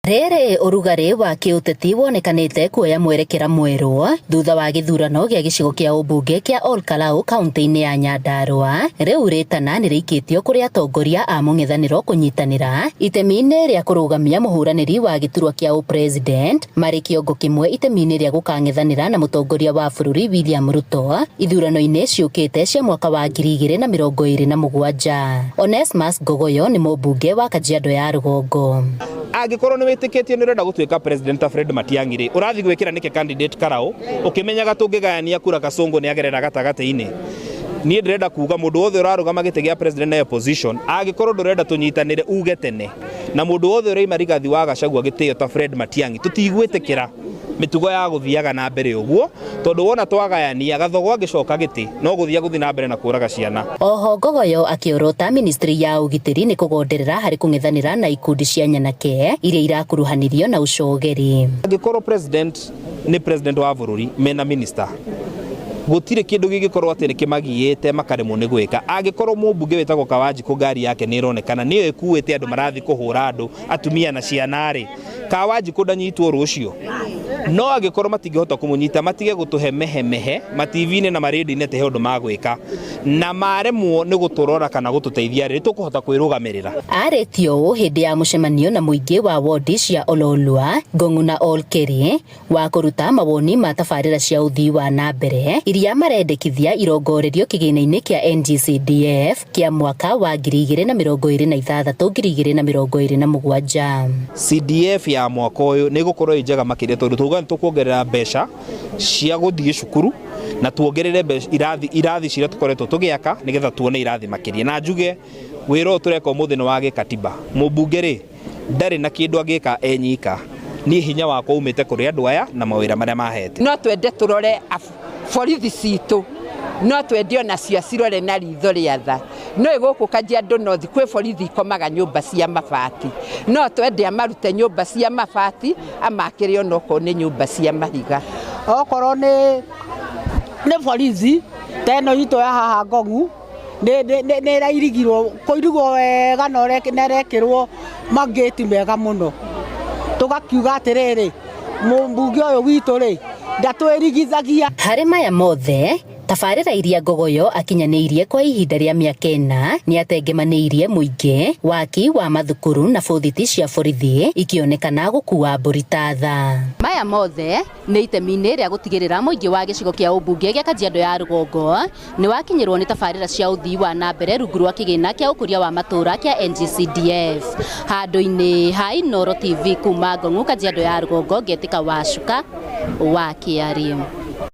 Rere urugari wa kiuteti wonekanite kuoya mwerekera mweru thutha wa githurano gia gicigo kia ubunge kia Olkalau kaunti-ini ya Nyandarua riu ritana nirikitio kuri atongoria a mung'ethaniro kunyitanira itemi-ini ria kurugamia muhuraniri wa giturwa kia president mari kiongo kimwe itemi-ini ria gukang'ethanira na mutongoria wa bururi William Ruto ithurano-ini ciukite cia mwaka wa 2027. Onesmus Gogoyo ni mubunge wa Kajiado ya Rugongo. Agikorwo ni witikitio ni urenda gutuika president Fred Matiang'i ri urathi gwikira nike candidate Karau ukimenyaga tungigayania kura Kasongo ni agerera gatagati-ini ni ndirenda kuga mundu wothe urarugama gite gia president na opposition agikorwo ndurenda tunyitanire uge tene na mundu wothe uri Marigathi wa Gachagua gitio ta Fred Matiang'i tutigwitikira mitugo ya guthiaga na mbere uguo tondu wona twagayania Gathogo agicoka giti no guthi na mbere na kuraga ciana. Oho Gogoyo akiorota ministry ya ugitiri ni kugonderera hari kung'ethanira na ikundi cia nyanake iria irakuruhanirio na ucogeri. Agikorwo president ni president wa bururi mena minister gutire kindu gigikorwo ati nikimagiite makaremwo ni gwika agikorwo mubunge wetagwo Kawanjiku ngari yake ni ironekana niyo ikuite andu marathi kuhura andu atumia na ciana ri Kawanjiku ndanyitwo rucio no agikorwo matingihota kumunyita matige gutuhe mehe TV-ini na maredi-ini te undu magwika na maremwo ni guturora kana gututeithia ri tukuhota kwirugamirira. Aretio hindi ya mucemanio na muingi wa wodi cia Ololua Ngong'u na Olkeri wa kuruta mawoni ma tabarira cia uthii wa na mbere iria marendekithia irongorerio kigina-ini kia NGCDF kia mwaka wa 2026-2027. CDF ya mwaka uyu ni gukorwo injega makiria tondu tuga tukuongerera mbeca cia guthii cukuru na tuongerere irathi ciria tukoretwo tugiaka nigetha tuone irathi makiria na njuge wiro tureka umuthi ni wa gikatiba mubunge ri ndari na kindu agika enyika ni hinya wako umite kuri andu aya na mawira maria mahete no twende turore borithi citu no twendio na cia cirore na ritho ria tha no iguku Kajiado North kwi borithi ikomaga nyumba cia mabati no twende amarute nyumba cia mabati amakire onoko ni nyumba cia mahiga okorwo ni borithi teno ito ya haha Ngong'u ne rairigirwo kuirigwo wega no nerekirwo mageti mega muno tugakiuga atiriri mumbunge uyu witu ri ndatwirigithagia hari maya mothe. Tabarira iria Gogoyo akinyaniirie kwa ihinda ria miaka 4 ni atengemaniirie muingi waki wa mathukuru na bothiti cia borithi ikionekana gukua mburi ta tha. Maya mothe ni itemi-ini ria gutigirira muingi wa gicigo kia ubunge gia Kajiado ya Rugongo ni wakinyirwo ni tabarira cia uthii wa na mbere rungu rwa kigina kia ukuria wa matura kia NGCDF. Handu-ini ha Inooro TV kuma Ngong'u Kajiado ya Rugongo Getika Wacuka wa Kiarie.